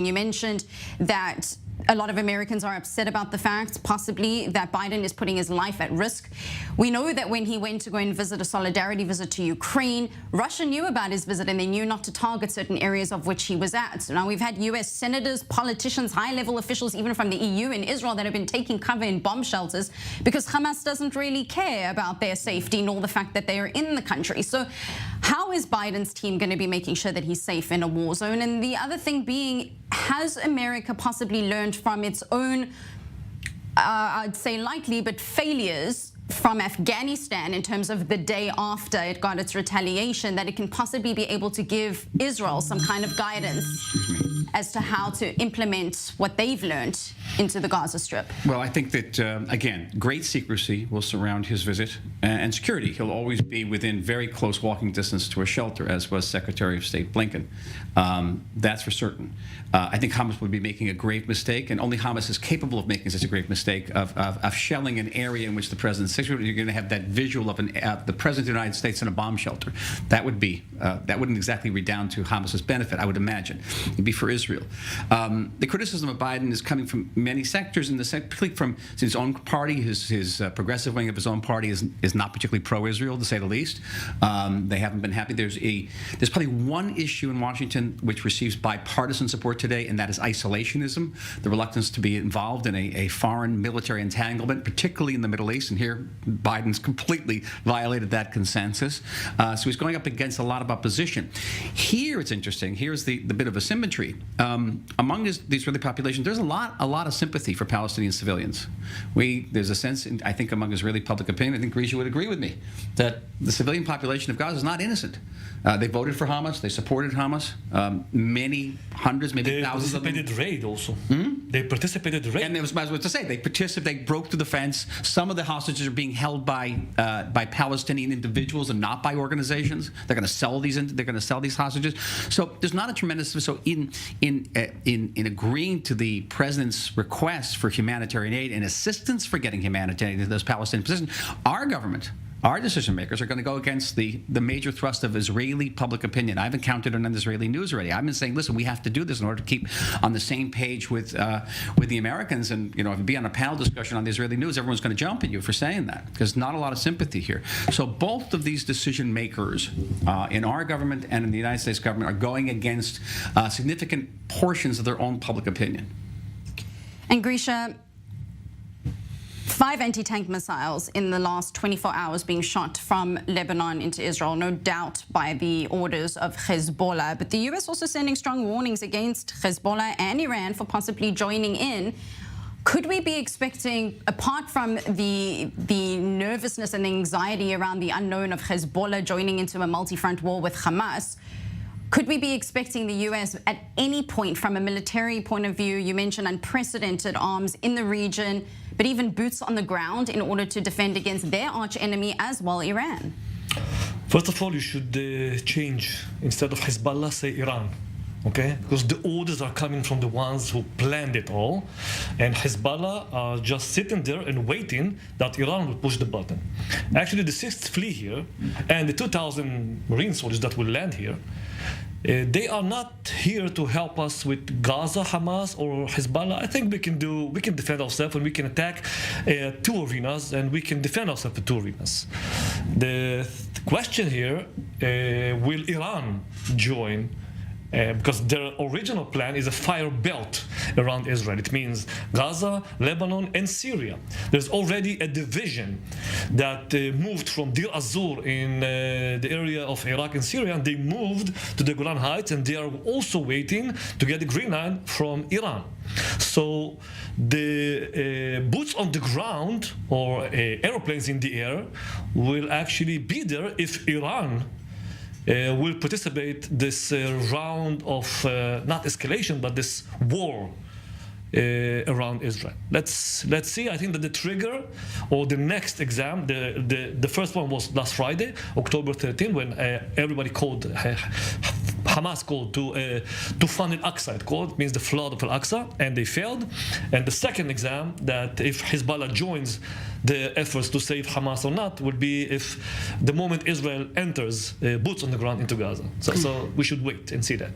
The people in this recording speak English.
You mentioned that a lot of Americans are upset about the fact, possibly, that Biden is putting his life at risk. We know that when he went to go and visit a solidarity visit to Ukraine, Russia knew about his visit and they knew not to target certain areas of which he was at. So now we've had US senators, politicians, high-level officials, even from the EU and Israel, that have been taking cover in bomb shelters because Hamas doesn't really care about their safety nor the fact that they are in the country. So how is Biden's team going to be making sure that he's safe in a war zone? And the other thing being, has America possibly learned from its own, I'd say likely, but failures from Afghanistan in terms of the day after it got its retaliation, that it can possibly be able to give Israel some kind of guidance as to how to implement what they've learned into the Gaza Strip? Well, I think that, again, great secrecy will surround his visit and security. He'll always be within very close walking distance to a shelter, as was Secretary of State Blinken. That's for certain. I think Hamas would be making a grave mistake, and only Hamas is capable of making such a grave mistake of shelling an area in which the president sits. You're going to have that visual of the president of the United States in a bomb shelter. That wouldn't exactly redound to Hamas's benefit, I would imagine. It'd be for Israel. The criticism of Biden is coming from many sectors, particularly from his own party. His progressive wing of his own party is not particularly pro-Israel, to say the least. They haven't been happy. There's probably one issue in Washington which receives bipartisan support today, and that is isolationism, the reluctance to be involved in a foreign military entanglement, particularly in the Middle East. And here, Biden's completely violated that consensus. So he's going up against a lot of opposition. Here, it's interesting. Here's the bit of asymmetry. Among the Israeli population, there's a lot of sympathy for Palestinian civilians. There's a sense, I think, among Israeli public opinion, I think Grisha would agree with me, that the civilian population of Gaza is not innocent. They voted for Hamas. They supported Hamas. Many hundreds, maybe thousands of them. They participated raid also. They participated raid. And I was about to say, they broke through the fence. Some of the hostages are being held by Palestinian individuals and not by organizations. They're going to sell these hostages. So there's not a tremendous. So in agreeing to the president's request for humanitarian aid and assistance for getting humanitarian aid to those Palestinian positions, our government, our decision makers, are going to go against the major thrust of Israeli public opinion. I've encountered it on Israeli news already. I've been saying, listen, we have to do this in order to keep on the same page with the Americans. And if you be on a panel discussion on the Israeli news, everyone's going to jump at you for saying that, because not a lot of sympathy here. So both of these decision makers in our government and in the United States government are going against significant portions of their own public opinion. And Grisha, 5 anti-tank missiles in the last 24 hours being shot from Lebanon into Israel, no doubt by the orders of Hezbollah. But the U.S. also sending strong warnings against Hezbollah and Iran for possibly joining in. Could we be expecting, apart from the nervousness and the anxiety around the unknown of Hezbollah joining into a multi-front war with Hamas, could we be expecting the U.S. at any point, from a military point of view, you mentioned unprecedented arms in the region, but even boots on the ground in order to defend against their arch enemy as well, Iran? First of all, you should change, instead of Hezbollah, say Iran. Okay, because the orders are coming from the ones who planned it all, and Hezbollah are just sitting there and waiting that Iran will push the button. Actually, the 6th Fleet here and the 2,000 Marine soldiers that will land here, they are not here to help us with Gaza, Hamas, or Hezbollah. I think we can defend ourselves, and we can attack 2 arenas, and we can defend ourselves in 2 arenas. The question here, will Iran join? Because their original plan is a fire belt around Israel. It means Gaza, Lebanon, and Syria. There's already a division that moved from Deir Azur in the area of Iraq and Syria, and they moved to the Golan Heights, and they are also waiting to get the green line from Iran. So the boots on the ground, or airplanes in the air, will actually be there if Iran will participate this round of not escalation, but this war around Israel. Let's see. I think that the trigger, or the next exam, the first one was last Friday, October 13, when everybody called, Hamas called to fund Al-Aqsa. It means the flood of Al-Aqsa, and they failed. And the second exam, that if Hezbollah joins the efforts to save Hamas or not, would be if the moment Israel enters boots on the ground into Gaza. So we should wait and see that.